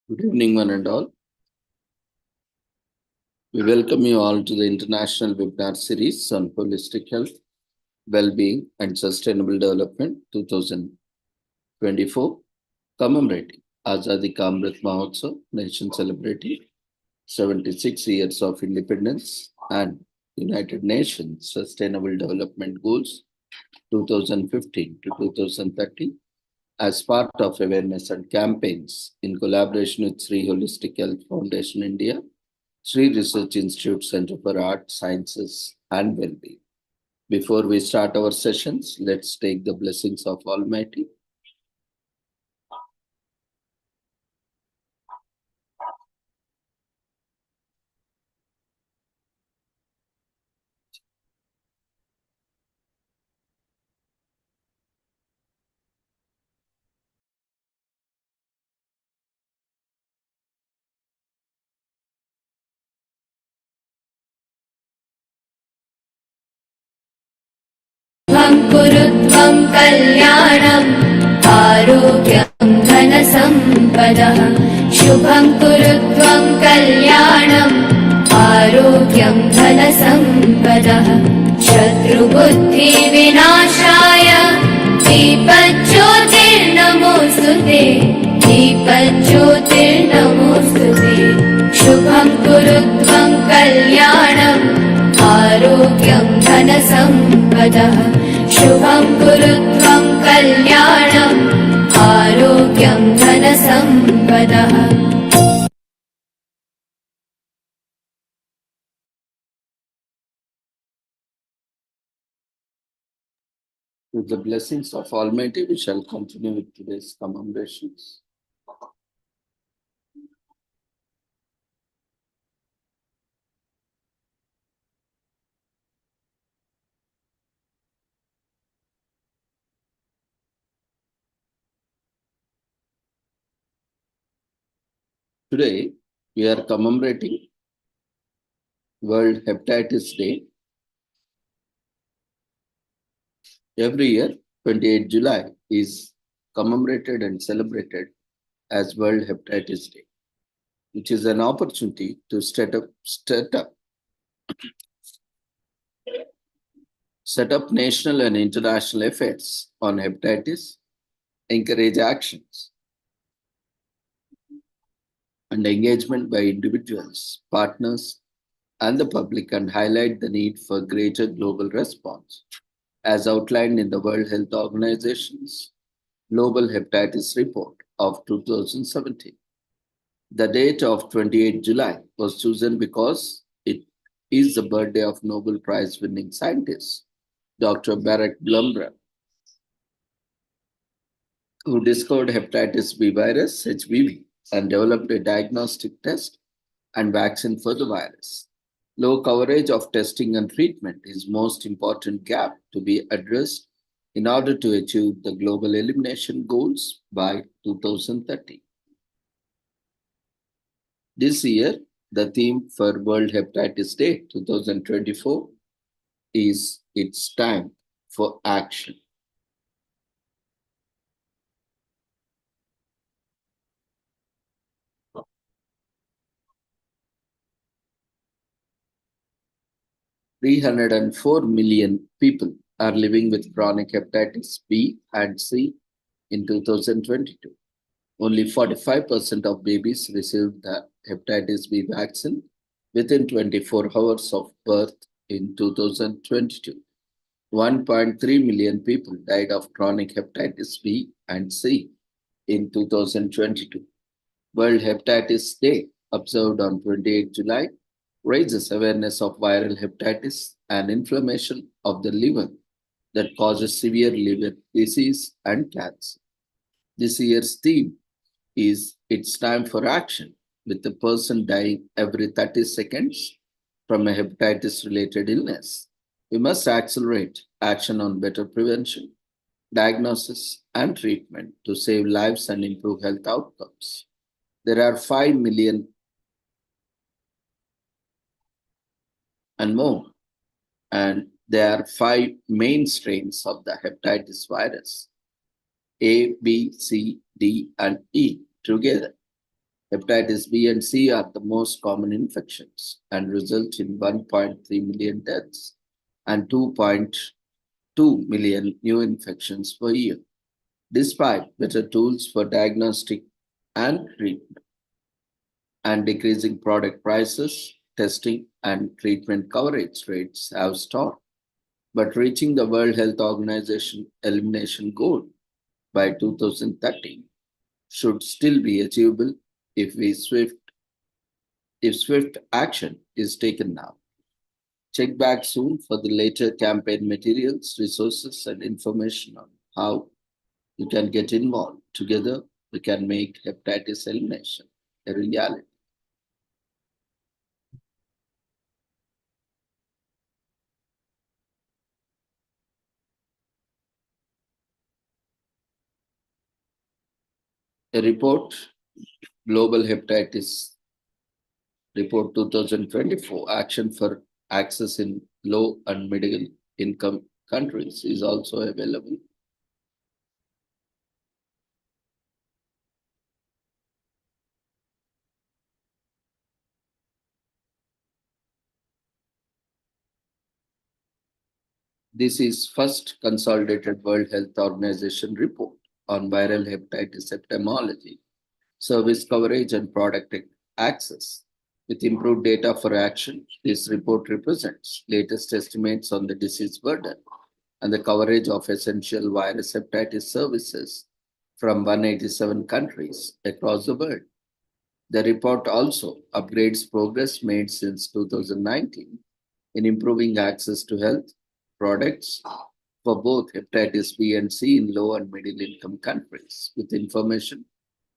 Good evening, one and all. We welcome you all to the International Webinar Series on Holistic Health, Well-being and Sustainable Development 2024, commemorating Azadi Ka Amrit Mahotsav, nation celebrating 76 years of independence and United Nations Sustainable Development Goals 2015 to 2030 as part of awareness and campaigns in collaboration with Sri Holistic Health Foundation India, Sri Research Institute Center for Art, Sciences and Wellbeing. Before we start our sessions, let's take the blessings of Almighty. कुरुत्वं कल्याणम् आरोग्यं धनसम्पदः शुभं कुरुत्वं कल्याणम् आरोग्यं धनसम्पदः शत्रुबुद्धिविनाशाय दीपज्योतिर्नमोऽस्तुते दीपज्योतिर्नमोऽस्तुते शुभं कुरुत्वं कल्याणम् आरोग्यं धनसम्पदः शुभं कुरुत्वं कल्याणम् आरोग्यं धनसम्पदः With the blessings of Almighty, we shall continue with today's commemorations. Today, we are commemorating World Hepatitis Day. Every year, 28 July is commemorated and celebrated as World Hepatitis Day, which is an opportunity to set up national and international efforts on hepatitis, encourage actions and engagement by individuals, partners, and the public, and highlight the need for greater global response, as outlined in the World Health Organization's Global Hepatitis Report of 2017. The date of 28 July was chosen because it is the birthday of Nobel Prize-winning scientist, Dr. Barack Blumberg, who discovered hepatitis B virus, HBV, and developed a diagnostic test and vaccine for the virus. Low coverage of testing and treatment is most important gap to be addressed in order to achieve the global elimination goals by 2030. This year, the theme for World Hepatitis Day 2024 is It's Time for Action. "304 million people are living with chronic hepatitis B and C in 2022. Only 45% of babies received the hepatitis B vaccine within 24 hours of birth in 2022. 1.3 million people died of chronic hepatitis B and C in 2022. World Hepatitis Day, observed on 28 July, raises awareness of viral hepatitis and inflammation of the liver that causes severe liver disease and cancer. This year's theme is It's Time for Action, with a person dying every 30 seconds from a hepatitis-related illness. We must accelerate action on better prevention, diagnosis, and treatment to save lives and improve health outcomes. There are 5 million and more, and there are 5 main strains of the hepatitis virus: A, B, C, D, and E together. Hepatitis B and C are the most common infections and result in 1.3 million deaths and 2.2 million new infections per year. Despite better tools for diagnostic and treatment and decreasing product prices, testing and treatment coverage rates have stalled. But reaching the World Health Organization elimination goal by 2030 should still be achievable if we swift action is taken now. Check back soon for the later campaign materials, resources, and information on how you can get involved. Together, we can make hepatitis elimination a reality. A report, Global Hepatitis Report 2024, Action for Access in Low and Middle Income Countries, is also available. This is first consolidated World Health Organization report on viral hepatitis epidemiology, service coverage, and product access. With improved data for action, this report represents latest estimates on the disease burden and the coverage of essential virus hepatitis services from 187 countries across the world. The report also upgrades progress made since 2019 in improving access to health products for both hepatitis B and C in low and middle income countries, with information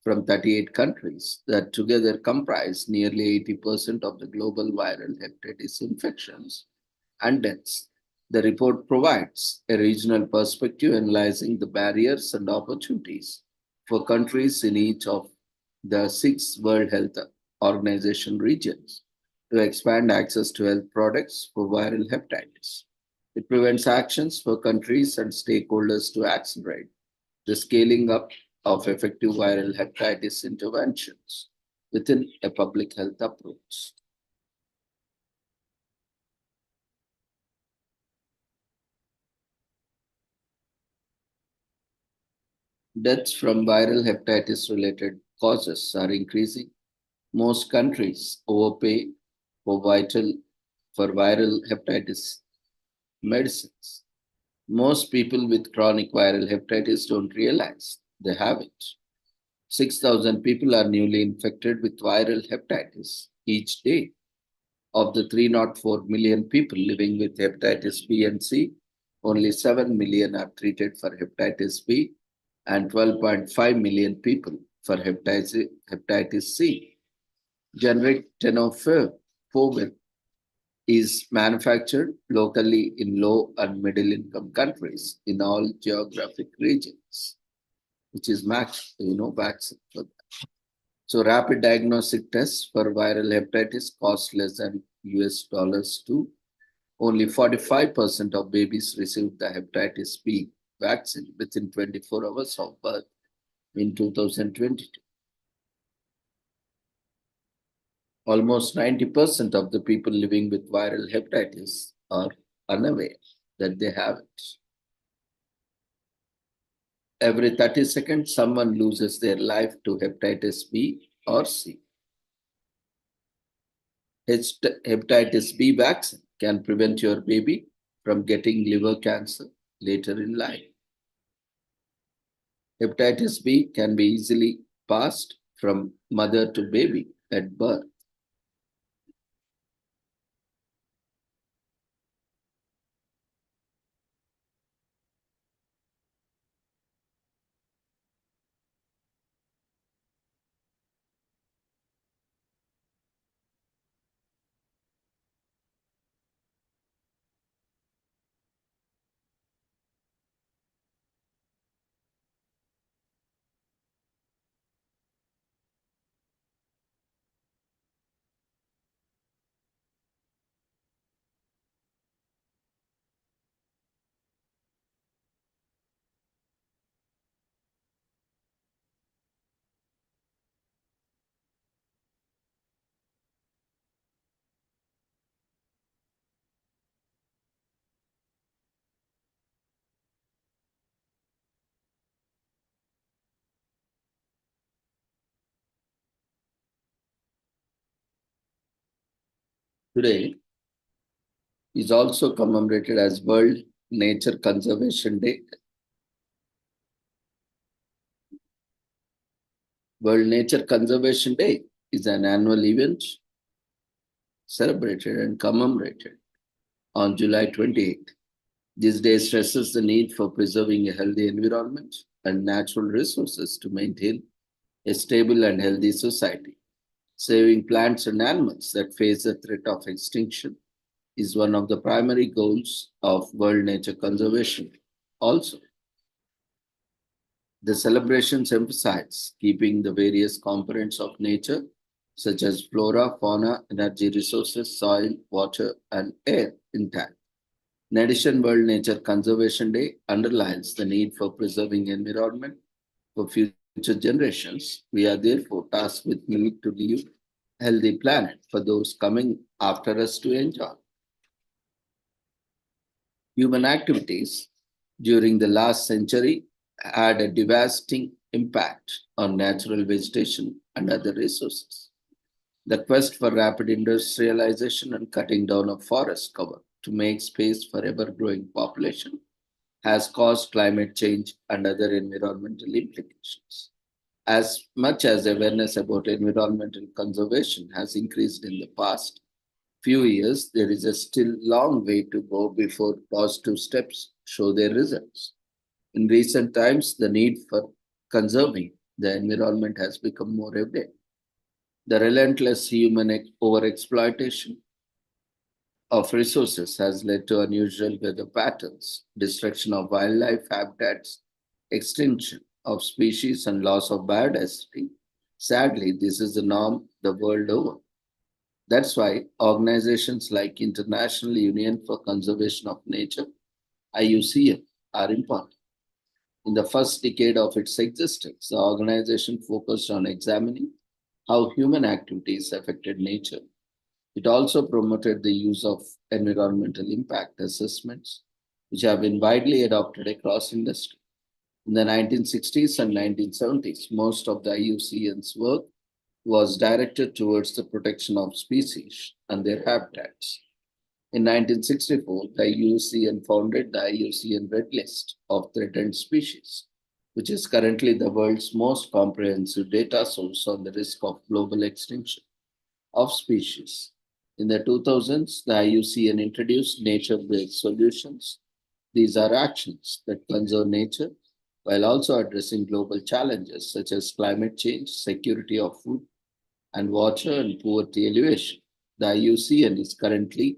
from 38 countries that together comprise nearly 80% of the global viral hepatitis infections and deaths. The report provides a regional perspective analyzing the barriers and opportunities for countries in each of the six World Health Organization regions to expand access to health products for viral hepatitis. It prevents actions for countries and stakeholders to accelerate the scaling up of effective viral hepatitis interventions within a public health approach. Deaths from viral hepatitis related causes are increasing. Most countries overpay for viral hepatitis medicines. Most people with chronic viral hepatitis don't realize they have it. 6,000 people are newly infected with viral hepatitis each day. Of the 304 million people living with hepatitis B and C, only 7 million are treated for hepatitis B and 12.5 million people for hepatitis C. Generic tenofovir is manufactured locally in low and middle income countries in all geographic regions, which is vaccine for that. So rapid diagnostic tests for viral hepatitis cost less than US dollars too. Only 45% of babies received the hepatitis B vaccine within 24 hours of birth in 2022. Almost 90% of the people living with viral hepatitis are unaware that they have it. Every 30 seconds, someone loses their life to hepatitis B or C. Hepatitis B vaccine can prevent your baby from getting liver cancer later in life. Hepatitis B can be easily passed from mother to baby at birth. today is also commemorated as World Nature Conservation Day. World Nature Conservation Day is an annual event celebrated and commemorated on July 28th. This day stresses the need for preserving a healthy environment and natural resources to maintain a stable and healthy society. Saving plants and animals that face the threat of extinction is one of the primary goals of World Nature Conservation. Also, the celebrations emphasize keeping the various components of nature, such as flora, fauna, energy resources, soil, water, and air, intact. In addition, World Nature Conservation Day underlines the need for preserving environment for future generations. We are therefore tasked with need to leave a healthy planet for those coming after us to enjoy. Human activities during the last century had a devastating impact on natural vegetation and other resources. The quest for rapid industrialization and cutting down of forest cover to make space for ever-growing population has caused climate change and other environmental implications. As much as awareness about environmental conservation has increased in the past few years, there is a still long way to go before positive steps show their results. In recent times, the need for conserving the environment has become more evident. The relentless human overexploitation of resources has led to unusual weather patterns, destruction of wildlife habitats, extinction of species, and loss of biodiversity. Sadly, this is the norm the world over. That's why organizations like International Union for Conservation of Nature, IUCN, are important. In the first decade of its existence, the organization focused on examining how human activities affected nature. It also promoted the use of environmental impact assessments, which have been widely adopted across industry. In the 1960s and 1970s, most of the IUCN's work was directed towards the protection of species and their habitats. In 1964, the IUCN founded the IUCN Red List of Threatened Species, which is currently the world's most comprehensive data source on the risk of global extinction of species. In the 2000s, the IUCN introduced nature-based solutions. These are actions that conserve nature while also addressing global challenges such as climate change, security of food and water, and poverty alleviation. The IUCN is currently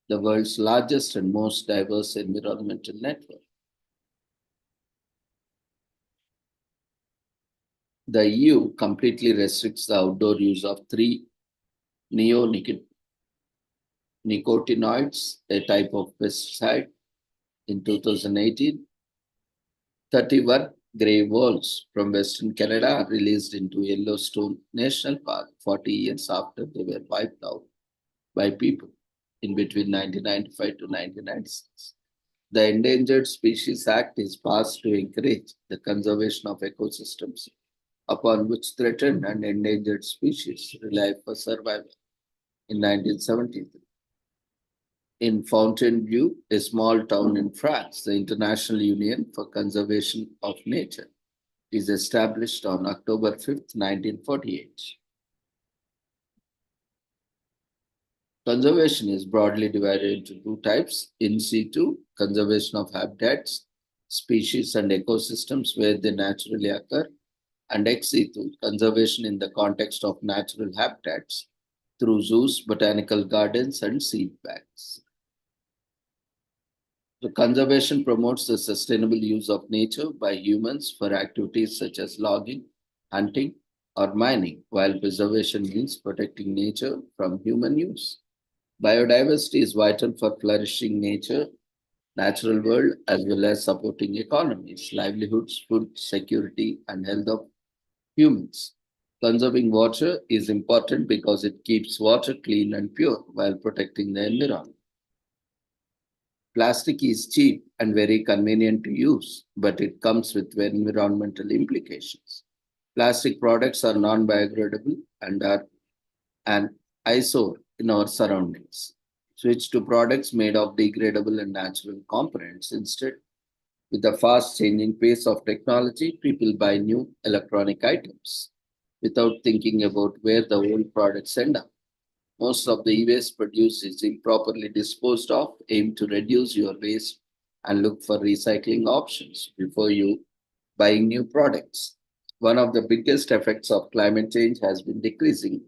the world's largest and most diverse environmental network. The EU completely restricts the outdoor use of three neonicotinoids, a type of pesticide. In 2018, 31 grey wolves from Western Canada are released into Yellowstone National Park 40 years after they were wiped out by people in between 1995 to 1996. The Endangered Species Act is passed to encourage the conservation of ecosystems upon which threatened and endangered species rely for survival. In 1973, in Fontainebleau, a small town in France, the International Union for Conservation of Nature is established on October 5th, 1948. Conservation is broadly divided into two types: in situ, conservation of habitats, species, and ecosystems where they naturally occur, and ex situ, conservation in the context of natural habitats through zoos, botanical gardens, and seed banks. The conservation promotes the sustainable use of nature by humans for activities such as logging, hunting, or mining, while preservation means protecting nature from human use. Biodiversity is vital for flourishing natural world, as well as supporting economies, livelihoods, food security, and health of humans. Conserving water is important because it keeps water clean and pure while protecting the environment. Plastic is cheap and very convenient to use, but it comes with environmental implications. Plastic products are non-biodegradable and are an eyesore in our surroundings. Switch to products made of degradable and natural components instead. With the fast changing pace of technology, people buy new electronic items without thinking about where the old products end up. Most of the e-waste produced is improperly disposed of. Aim to reduce your waste and look for recycling options before you buying new products. One of the biggest effects of climate change has been decreasing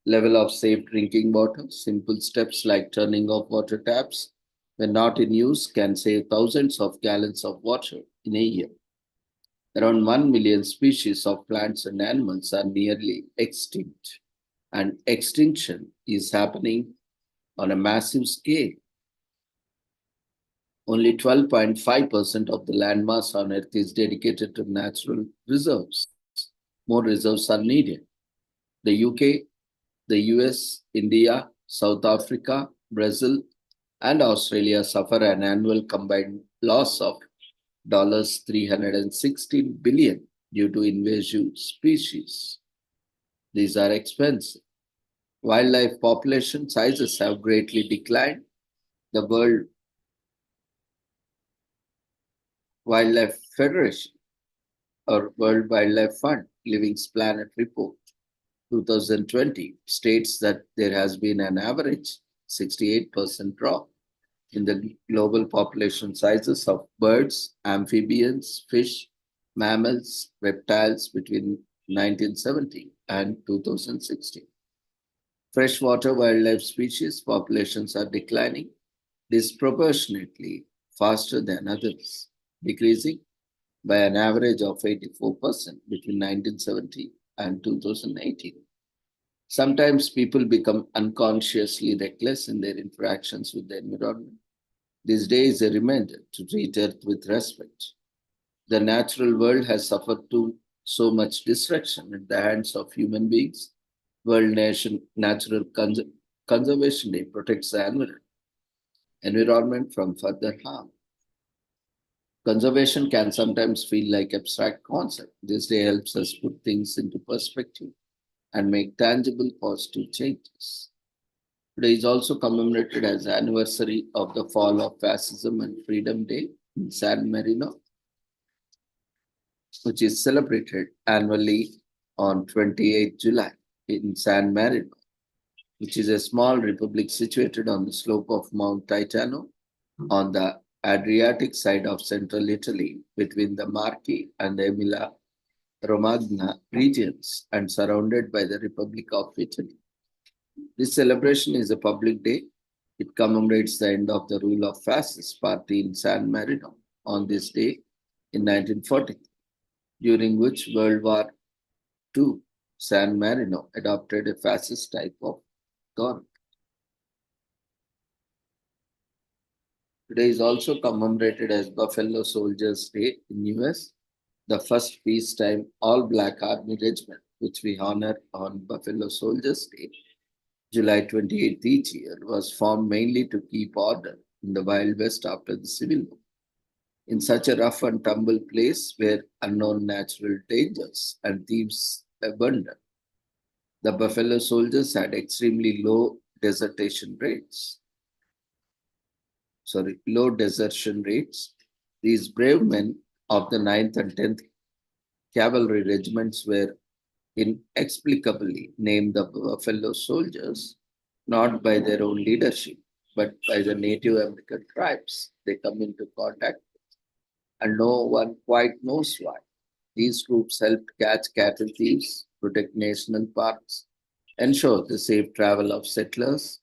level of safe drinking water. Simple steps like turning off water taps when not in use can save thousands of gallons of water in a year. Around 1 million species of plants and animals are nearly extinct, and extinction is happening on a massive scale. Only 12.5% of the landmass on Earth is dedicated to natural reserves. More reserves are needed. The UK, the US, India, South Africa, Brazil, and Australia suffer an annual combined loss of $316 billion due to invasive species. These are expensive. Wildlife population sizes have greatly declined. The World Wildlife Federation or World Wildlife Fund Living Planet Report 2020 states that there has been an average 68% drop in the global population sizes of birds, amphibians, fish, mammals, reptiles between 1970 and 2016. Freshwater wildlife species populations are declining disproportionately faster than others, decreasing by an average of 84% between 1970 and 2018. Sometimes people become unconsciously reckless in their interactions with the environment. This day is a reminder to treat Earth with respect. The natural world has suffered too so much destruction at the hands of human beings. World Natural Conservation Day protects the environment from further harm. Conservation can sometimes feel like abstract concept. This day helps us put things into perspective and make tangible positive changes. Today is also commemorated as the anniversary of the fall of fascism and Freedom Day in San Marino, which is celebrated annually on 28th July in San Marino, which is a small republic situated on the slope of Mount Titano on the Adriatic side of central Italy between the Marche and the Emilia Romagna regions and surrounded by the Republic of Italy. This celebration is a public day. It commemorates the end of the rule of fascist party in San Marino on this day in 1940, during which World War II, San Marino adopted a fascist type of government. Today is also commemorated as Buffalo Soldiers Day in US, the first peacetime all-black army regiment, which we honor on Buffalo Soldiers Day, July 28th each year, was formed mainly to keep order in the Wild West after the Civil War. In such a rough and tumble place where unknown natural dangers and thieves abundant, the Buffalo Soldiers had extremely low desertion rates. These brave men of the 9th and 10th Cavalry regiments were inexplicably named the Buffalo Soldiers, not by their own leadership, but by the Native American tribes they come into contact with, and no one quite knows why. These troops helped catch cattle thieves, protect national parks, ensure the safe travel of settlers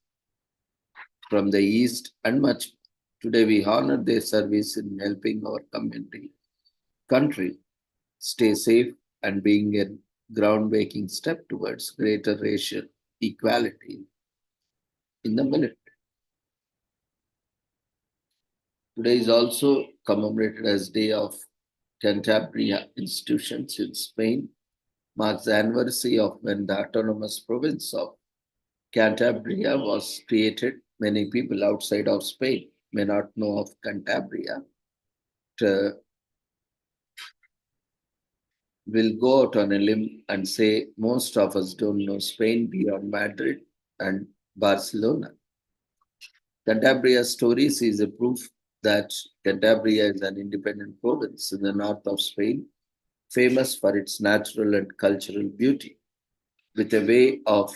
from the east, and much more. Today, we honor their service in helping our country stay safe and being a groundbreaking step towards greater racial equality in the military. Today is also commemorated as Day of Cantabria Institutions in Spain, marks the anniversary of when the autonomous province of Cantabria was created. Many people outside of Spain may not know of Cantabria. Will go out on a limb and say most of us don't know Spain beyond Madrid and Barcelona. Cantabria Stories is a proof that Cantabria is an independent province in the north of Spain, famous for its natural and cultural beauty, with a way of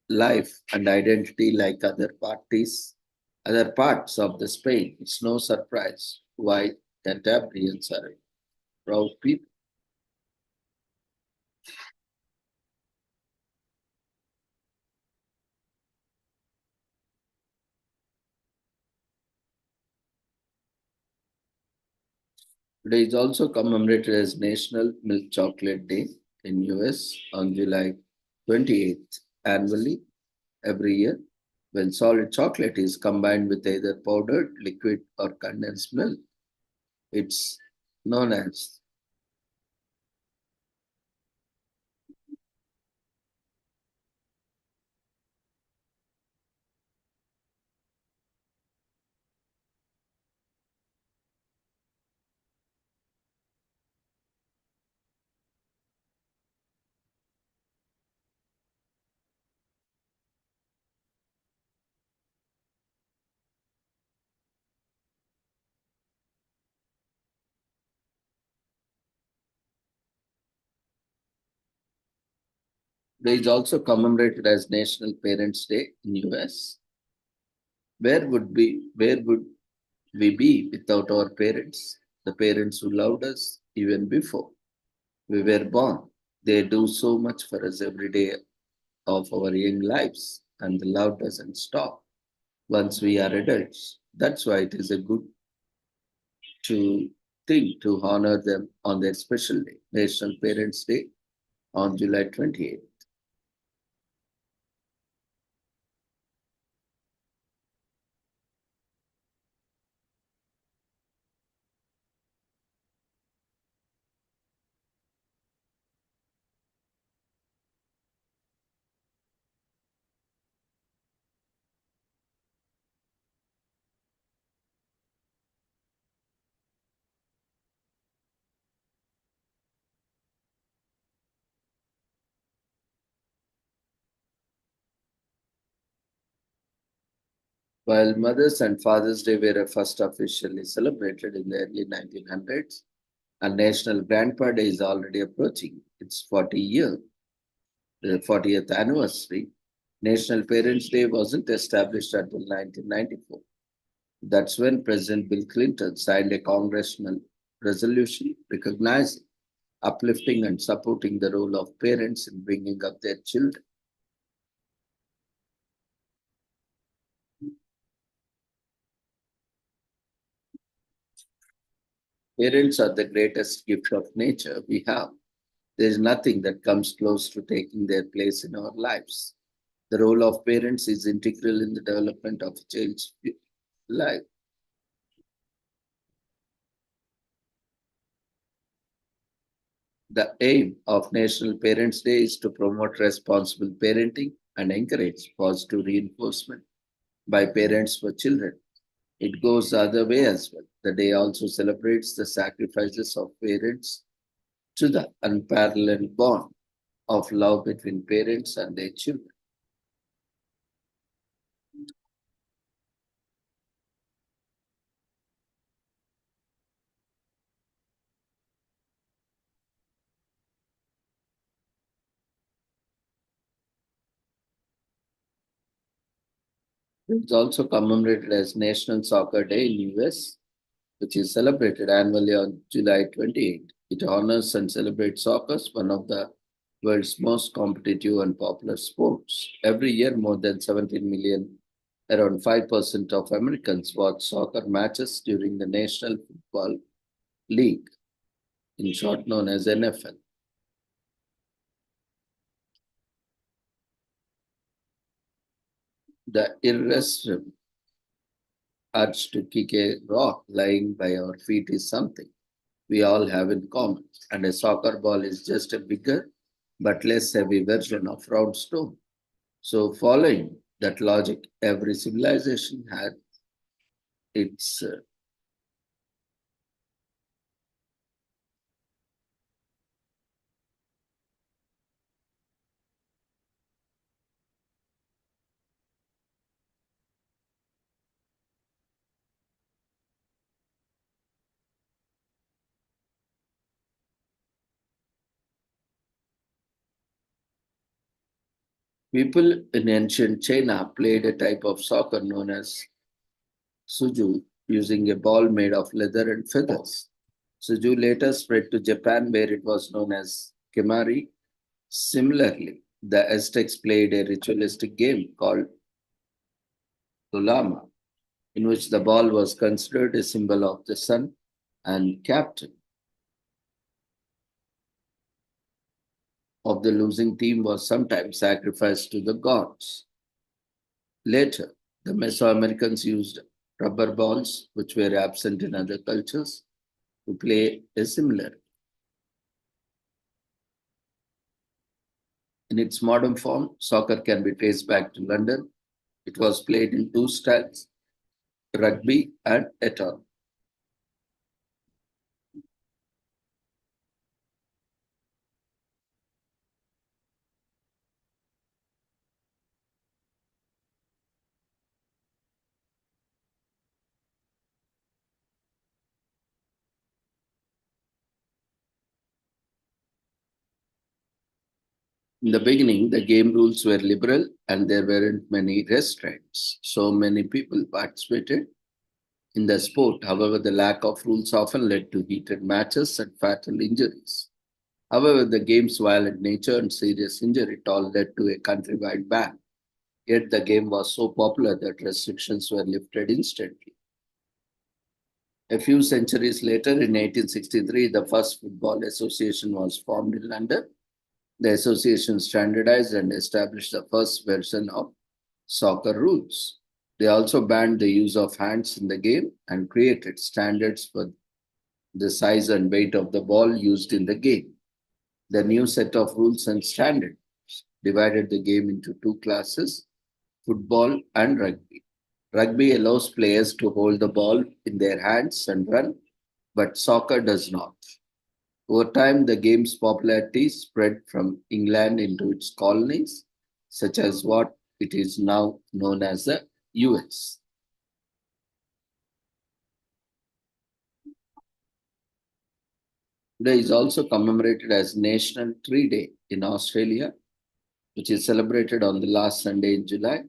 life and identity like other parts of the Spain. It's no surprise why Cantabrians are a proud people. Today is also commemorated as National Milk Chocolate Day in US on July 28th annually every year when solid chocolate is combined with either powdered, liquid, or condensed milk. It's known as Today is also commemorated as National Parents Day in US. Where would we be without our parents? The parents who loved us even before we were born. They do so much for us every day of our young lives, and the love doesn't stop once we are adults. That's why it is a good to thing to honor them on their special day, National Parents Day on July 28th. While Mother's and Father's Day were first officially celebrated in the early 1900s, and National Grandpa Day is already approaching its 40th anniversary. National Parents Day wasn't established until 1994. That's when President Bill Clinton signed a congressional resolution recognizing, uplifting, and supporting the role of parents in bringing up their children. Parents are the greatest gift of nature we have. There is nothing that comes close to taking their place in our lives. The role of parents is integral in the development of a child's life. The aim of National Parents Day is to promote responsible parenting and encourage positive reinforcement by parents for children. It goes the other way as well. The day also celebrates the sacrifices of parents to the unparalleled bond of love between parents and their children. It's also commemorated as National Soccer Day in US, which is celebrated annually on July 28. It honors and celebrates soccer, one of the world's most competitive and popular sports. Every year, more than 17 million, around 5% of Americans watch soccer matches during the National Football League, in short known as NFL. The irresistible urge to kick a rock lying by our feet is something we all have in common, and a soccer ball is just a bigger but less heavy version of round stone. So, following that logic, every civilization had its People in ancient China played a type of soccer known as suju, using a ball made of leather and feathers. Suju later spread to Japan, where it was known as kemari. Similarly, the Aztecs played a ritualistic game called tulama, in which the ball was considered a symbol of the sun and captain of the losing team was sometimes sacrificed to the gods. Later, the Mesoamericans used rubber balls, which were absent in other cultures, to play a similar. In its modern form, soccer can be traced back to London. It was played in two styles, rugby and eton. In the beginning, the game rules were liberal and there weren't many restraints. So many people participated in the sport. However, the lack of rules often led to heated matches and fatal injuries. However, the game's violent nature and serious injury it all led to a countrywide ban. Yet the game was so popular that restrictions were lifted instantly. A few centuries later, in 1863, the first Football Association was formed in London. The association standardized and established the first version of soccer rules. They also banned the use of hands in the game and created standards for the size and weight of the ball used in the game. The new set of rules and standards divided the game into two classes, football and rugby. Rugby allows players to hold the ball in their hands and run, but soccer does not. Over time, the game's popularity spread from England into its colonies, such as what it is now known as the US. Today is also commemorated as National Tree Day in Australia, which is celebrated on the last Sunday in July,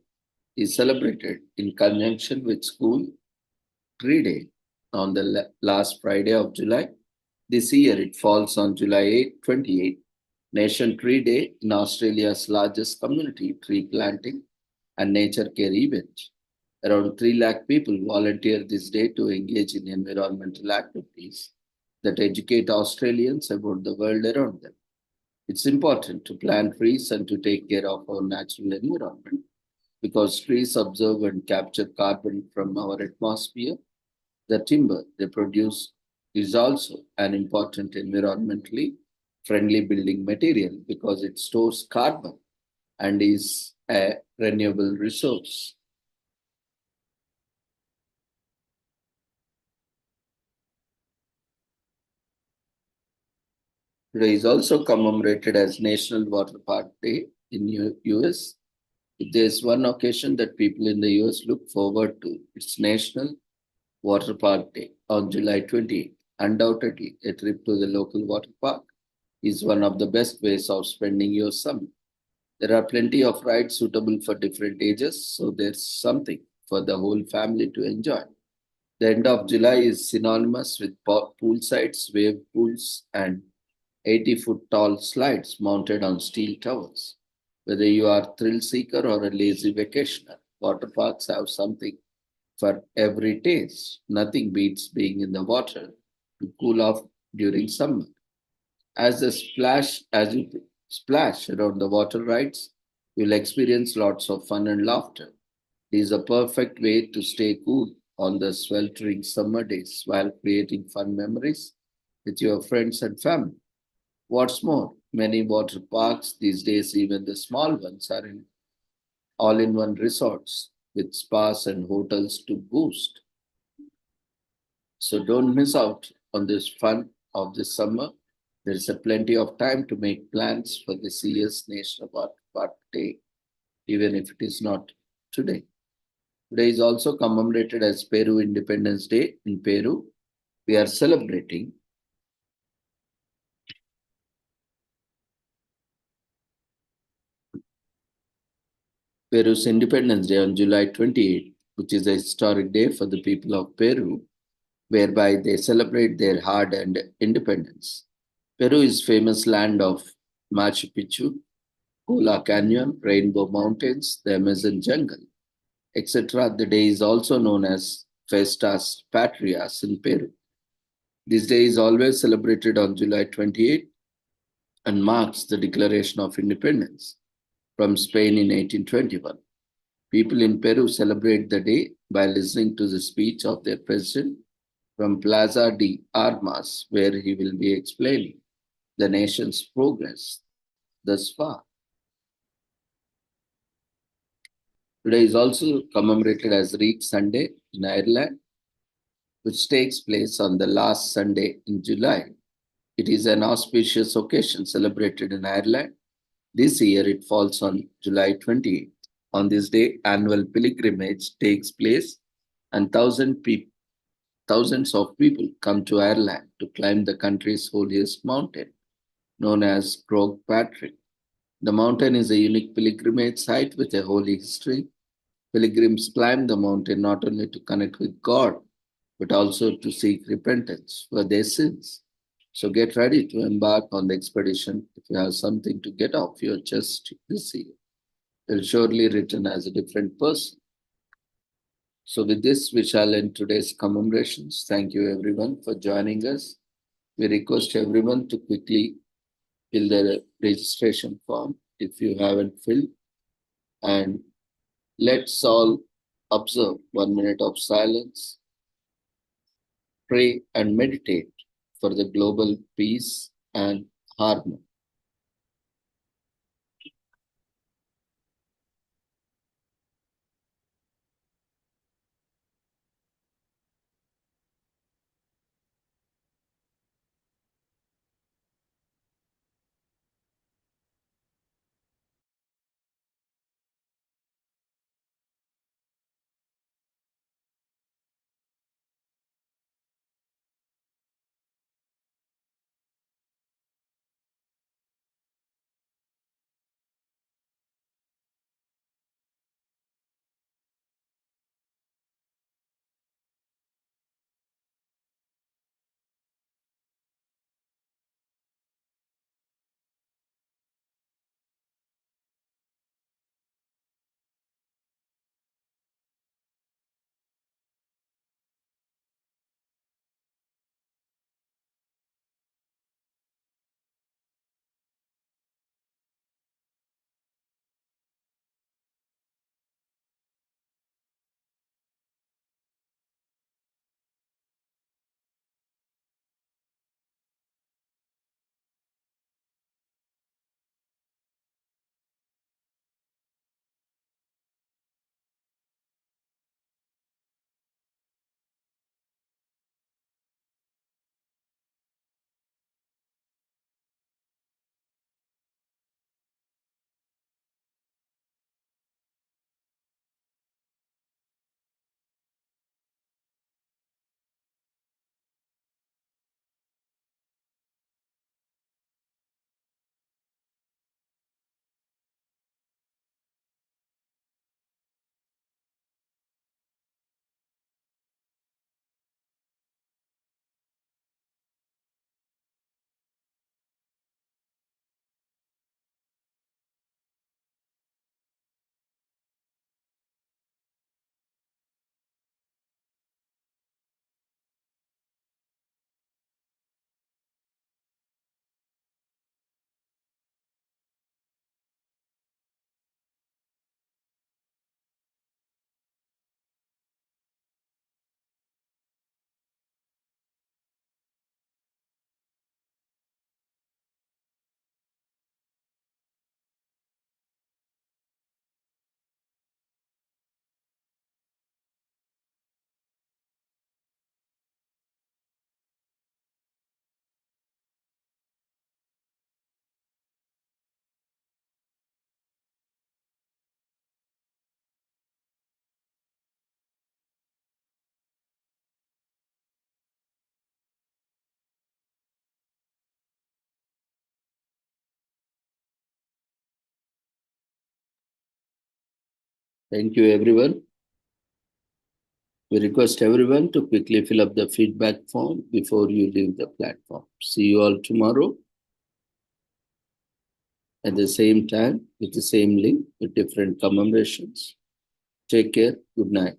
is celebrated in conjunction with School Tree Day on the last Friday of July. This year it falls on July 28, Nation Tree Day in Australia's largest community tree planting and nature care event. Around 3 lakh people volunteer this day to engage in environmental activities that educate Australians about the world around them. It's important to plant trees and to take care of our natural environment because trees absorb and capture carbon from our atmosphere. The timber they produce is also an important environmentally friendly building material because it stores carbon and is a renewable resource. Today is also commemorated as National Water Park Day in US. If there is one occasion that people in the US look forward to, it's National Water Park Day on July 28th. Undoubtedly, a trip to the local water park is one of the best ways of spending your summer. There are plenty of rides suitable for different ages, so there's something for the whole family to enjoy. The end of July is synonymous with poolsides, wave pools, and 80-foot tall slides mounted on steel towers. Whether you are a thrill seeker or a lazy vacationer, water parks have something for every taste. Nothing beats being in the water to cool off during summer. As you splash around the water rides, you'll experience lots of fun and laughter. It is a perfect way to stay cool on the sweltering summer days while creating fun memories with your friends and family. What's more, many water parks these days, even the small ones, are in all in one resorts with spas and hotels to boost. So don't miss out on this fun of this summer. There's a plenty of time to make plans for this year's National Water Park Day, even if it is not today. Today is also commemorated as Peru Independence Day in Peru. We are celebrating Peru's Independence Day on July 28th, which is a historic day for the people of Peru, whereby they celebrate their hard-earned independence. Peru is famous land of Machu Picchu, Cola Canyon, Rainbow Mountains, the Amazon jungle, etc. The day is also known as Festas Patrias in Peru. This day is always celebrated on July 28 and marks the declaration of independence from Spain in 1821. People in Peru celebrate the day by listening to the speech of their president from Plaza de Armas, where he will be explaining the nation's progress thus far. Today is also commemorated as Reed Sunday in Ireland, which takes place on the last Sunday in July. It is an auspicious occasion celebrated in Ireland. This year it falls on July 28th. On this day, annual pilgrimage takes place and thousands of people come to Ireland to climb the country's holiest mountain, known as Croagh Patrick. The mountain is a unique pilgrimage site with a holy history. Pilgrims climb the mountain not only to connect with God, but also to seek repentance for their sins. So get ready to embark on the expedition if you have something to get off your chest this year. You'll surely return as a different person. So with this, we shall end today's commemorations. Thank you everyone for joining us. We request everyone to quickly fill the registration form if you haven't filled. And let's all observe 1 minute of silence, pray and meditate for the global peace and harmony. Thank you, everyone. We request everyone to quickly fill up the feedback form before you leave the platform. See you all tomorrow at the same time with the same link with different commemorations. Take care. Good night.